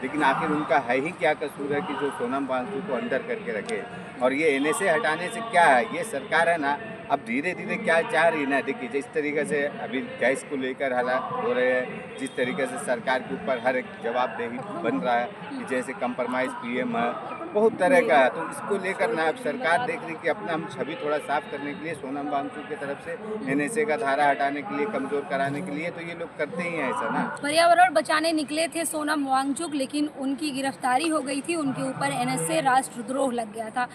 लेकिन आखिर उनका है ही क्या कसूर है कि जो सोनम वांगचुक को अंदर करके रखे। और ये एनएसए हटाने से क्या है, ये सरकार है ना अब धीरे धीरे क्या चाह रही है ना, देखिए जिस तरीके से अभी गैस को लेकर हालात हो रहे हैं, जिस तरीके से सरकार के ऊपर हर एक जवाबदेही बन रहा है कि जैसे कंप्रोमाइज़ पीएम है, बहुत तरह का है। तो इसको लेकर ना अब सरकार देख रही कि अपना हम छवि थोड़ा साफ करने के लिए सोनम वांगचुक की तरफ से एनएसए का धारा हटाने के लिए, कमज़ोर कराने के लिए, तो ये लोग करते ही हैं ऐसा ना। पर्यावरण बचाने निकले थे सोनम वांगचुक, लेकिन उनकी गिरफ्तारी हो गई थी, उनके ऊपर एनएसए राष्ट्रद्रोह लग गया था।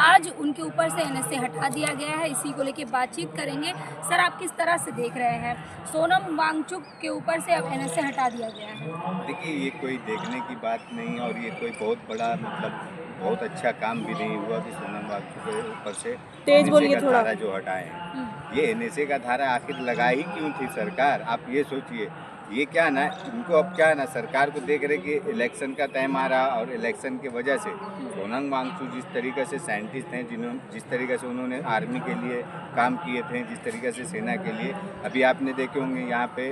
आज उनके ऊपर से एनएसए हटा दिया गया है, इसी को लेके बातचीत करेंगे। सर, आप किस तरह से देख रहे हैं, सोनम वांगचुक के ऊपर से अब एनएसए हटा दिया गया है? देखिए ये कोई देखने की बात नहीं और ये कोई बहुत बड़ा मतलब बहुत अच्छा काम भी नहीं हुआ कि सोनम वांगचुक के ऊपर से तेज एनएसए बोलिए का थोड़ा। धारा जो हटाए हैं। ये एनएसए का धारा आखिर लगा ही क्यों थी सरकार, आप ये सोचिए। ये क्या ना, इनको अब क्या ना, सरकार को देख रहे कि इलेक्शन का टाइम आ रहा और इलेक्शन की वजह से सोनम वांगचुक जिस तरीके से साइंटिस्ट हैं, जिस तरीके से उन्होंने आर्मी के लिए काम किए थे, जिस तरीके से सेना के लिए, अभी आपने देखे होंगे यहाँ पे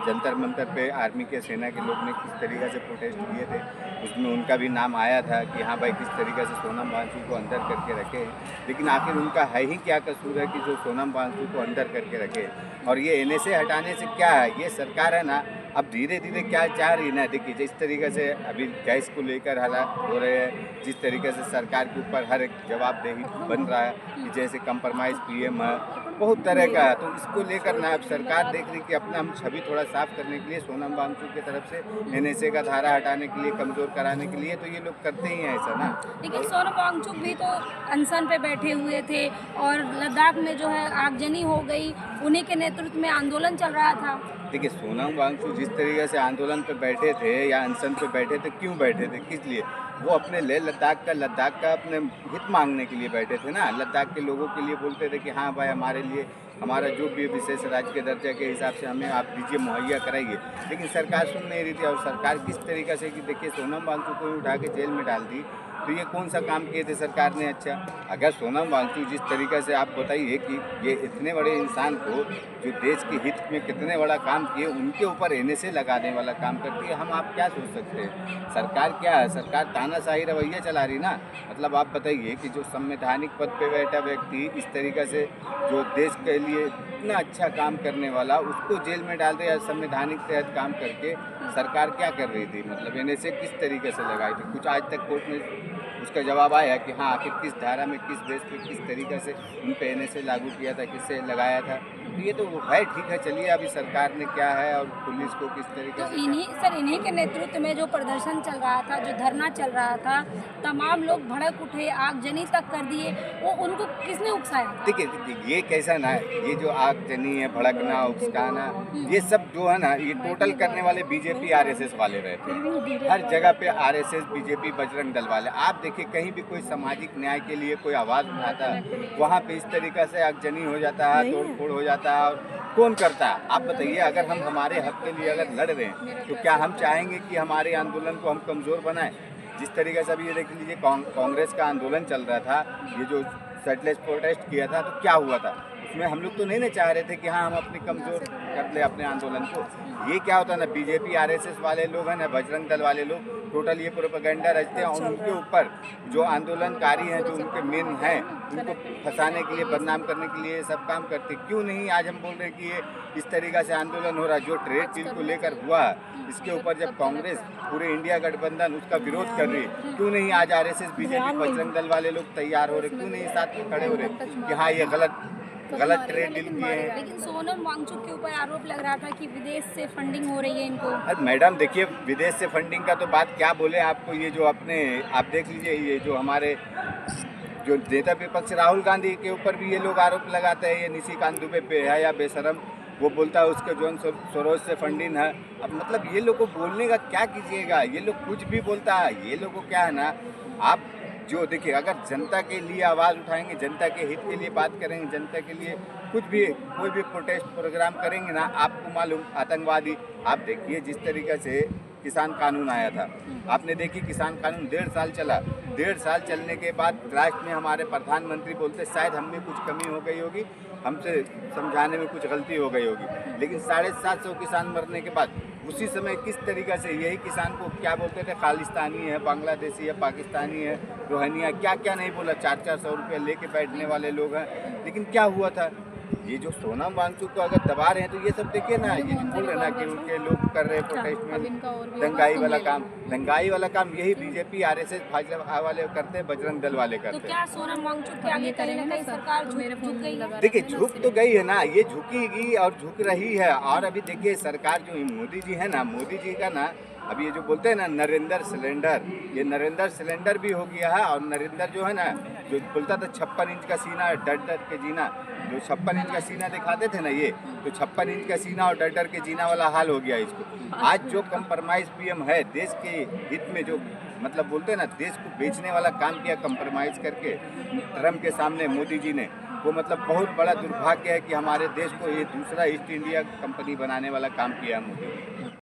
जंतर मंतर पे आर्मी के सेना के लोग ने किस तरीके से प्रोटेस्ट किए थे, उसमें उनका भी नाम आया था कि हाँ भाई किस तरीके से सोनम वांगचुक को अंदर करके रखे। लेकिन आखिर उनका है ही क्या कसूर है कि जो सोनम वांगचुक को अंदर करके रखे। और ये एनएसए हटाने से क्या है, ये सरकार है ना अब धीरे धीरे क्या चाह रही है ना, देखिए जिस तरीके से अभी गैस को लेकर हालात हो रहे हैं, जिस तरीके से सरकार के ऊपर हर एक जवाबदेही बन रहा है कि जैसे कंप्रोमाइज़ पीएम है, बहुत तरह का है। तो इसको लेकर ना अब सरकार देख रही कि अपना हम छवि थोड़ा साफ करने के लिए सोनम वांगचुक की तरफ से एनएसए का धारा हटाने के लिए, कमज़ोर कराने के लिए, तो ये लोग करते ही हैं ऐसा ना। लेकिन सोनम वांगचुक भी तो अनशन पे बैठे हुए थे और लद्दाख में जो है आगजनी हो गई, उन्हीं के नेतृत्व में आंदोलन चल रहा था। देखिए सोनम वांगचुक जिस तरीके से आंदोलन पे बैठे थे या अनशन पे बैठे थे, क्यों बैठे थे, किस लिए? वो अपने लेह लद्दाख का अपने हित मांगने के लिए बैठे थे ना। लद्दाख के लोगों के लिए बोलते थे कि हाँ भाई हमारे लिए हमारा जो भी विशेष राज्य के दर्जे के हिसाब से हमें आप दीजिए, मुहैया कराइए। लेकिन सरकार सुन नहीं रही थी। और सरकार किस तरीके से कि देखिए सोनम वांगचुक को उठा के जेल में डाल दी, तो ये कौन सा काम किए थे सरकार ने अच्छा? अगर सोनम वांगचुक जिस तरीके से आप बताइए कि ये इतने बड़े इंसान को जो देश के हित में कितने बड़ा काम किए, उनके ऊपर एनएसए लगाने वाला काम करती है, हम आप क्या सोच सकते हैं? सरकार क्या है, सरकार तानाशाही रवैया चला रही ना। मतलब आप बताइए कि जो संवैधानिक पद पे बैठा व्यक्ति इस तरीके से जो देश के लिए इतना अच्छा काम करने वाला, उसको जेल में डाल दिया संवैधानिक तहत काम करके। सरकार क्या कर रही थी, मतलब एनएसए किस तरीके से लगाई थी? कुछ आज तक कोर्ट में उसका जवाब आया कि हाँ आखिर किस धारा में, किस बेस पे, किस तरीके से उन पे एनएसए लागू किया था, किससे लगाया था? तो ये तो है, ठीक है, चलिए अभी सरकार ने क्या है और पुलिस को किस तरीके तो से इन्हीं के नेतृत्व में जो प्रदर्शन चल रहा था, जो धरना चल रहा था, तमाम लोग भड़क उठे, आगजनी तक कर दिए, वो उनको किसने उकसाया? देखिए ये कैसा ना, ये जो आगजनी है, भड़कना, उकसाना, ये सब जो है ना, ये टोटल करने वाले बीजेपी आरएसएस वाले रहते हैं। हर जगह पे आरएसएस, बीजेपी, बजरंग दल वाले। आप देखिए कहीं भी कोई सामाजिक न्याय के लिए कोई आवाज़ उठाता है, वहाँ पे इस तरीक़े से आगजनी हो जाता है, तोड़ फोड़ हो जाता है। और कौन करता है? आप बताइए, अगर हम हमारे हक के लिए अगर लड़ रहे हैं, तो क्या हम चाहेंगे कि हमारे आंदोलन को हम कमज़ोर बनाएं? जिस तरीके से अभी ये देख लीजिए, कांग्रेस का आंदोलन चल रहा था, ये जो सेटलेस प्रोटेस्ट किया था, तो क्या हुआ था उसमें? हम लोग तो नहीं ना चाह रहे थे कि हाँ हम अपनी कमज़ोर कर ले अपने आंदोलन को। ये क्या होता है ना, बीजेपी आरएसएस वाले लोग हैं ना, बजरंग दल वाले लोग, टोटल ये प्रोपेगेंडा रचते हैं और उनके ऊपर जो आंदोलनकारी हैं, जो उनके मेन हैं, उनको फंसाने के लिए, बदनाम करने के लिए सब काम करते। क्यों नहीं आज हम बोल रहे हैं कि ये इस तरीक़े से आंदोलन हो रहा है जो ट्रेड डील को लेकर हुआ, इसके ऊपर जब कांग्रेस पूरे इंडिया गठबंधन उसका विरोध कर रही है, क्यों नहीं आज आरएसएस, बीजेपी, बजरंग दल वाले लोग तैयार हो रहे? क्यों नहीं साथ में खड़े हो रहे कि हाँ ये गलत ट्रेड डील किए हैं? लेकिन सोनम वांगचुक के ऊपर आरोप लग रहा था कि विदेश से फंडिंग हो रही है इनको। अरे मैडम देखिए, विदेश से फंडिंग का तो बात क्या बोले आपको। ये जो अपने आप देख लीजिए, ये जो हमारे जो नेता विपक्ष राहुल गांधी के ऊपर भी ये लोग आरोप लगाते हैं, ये निशिकांत दुबे पे है या बेशरम, वो बोलता है उसके जॉन सोरोज से फंडिंग है। अब मतलब ये लोग को बोलने का क्या कीजिएगा, ये लोग कुछ भी बोलता है। ये लोग को क्या है ना, आप जो देखिए, अगर जनता के लिए आवाज़ उठाएंगे, जनता के हित के लिए बात करेंगे, जनता के लिए कुछ भी कोई भी प्रोटेस्ट प्रोग्राम करेंगे ना, आपको मालूम आतंकवादी, आप देखिए जिस तरीके से किसान कानून आया था, आपने देखी किसान कानून 1.5 साल चला। 1.5 साल चलने के बाद लास्ट में हमारे प्रधानमंत्री बोलते शायद हम में कुछ कमी हो गई होगी, हमसे समझाने में कुछ गलती हो गई होगी, लेकिन 750 किसान मरने के बाद उसी समय किस तरीक़ा से यही किसान को क्या बोलते थे, खालिस्तानी है, बांग्लादेशी है, पाकिस्तानी है, रोहनिया, क्या क्या नहीं बोला, 400-400 रुपये लेके बैठने वाले लोग हैं। लेकिन क्या हुआ था, ये जो सोनम वांगचुक को अगर दबा रहे हैं तो ये सब देखिए ना, ये जो बोल रहे ना कि उनके लोग कर रहे हैं प्रोटेस्ट में दंगाई वाला काम यही बीजेपी आरएसएस भाजपा वाले करते हैं, बजरंग दल वाले तो करते हैं। क्या सोनम वांगचुक के आगे कहीं ना कहीं सरकार झुक गई है? देखिए झुक तो गई है ना, ये झुकेगी और झुक रही है। और अभी देखिए सरकार जो मोदी जी है ना, मोदी जी का ना अभी ये जो बोलते हैं ना नरेंद्र सिलेंडर, ये नरेंद्र सिलेंडर भी हो गया है। और नरेंद्र जो है ना, जो बोलता था 56 इंच का सीना डर डर के जीना, जो 56 इंच का सीना दिखाते थे ना, ये तो 56 इंच का सीना और डर डर के जीना वाला हाल हो गया इसको। आज जो कंप्रोमाइज पीएम है, देश के हित में जो मतलब बोलते हैं ना, देश को बेचने वाला काम किया कंप्रोमाइज करके ट्रम्प के सामने मोदी जी ने, वो मतलब बहुत बड़ा दुर्भाग्य है कि हमारे देश को ये दूसरा ईस्ट इंडिया कंपनी बनाने वाला काम किया मोदी जी।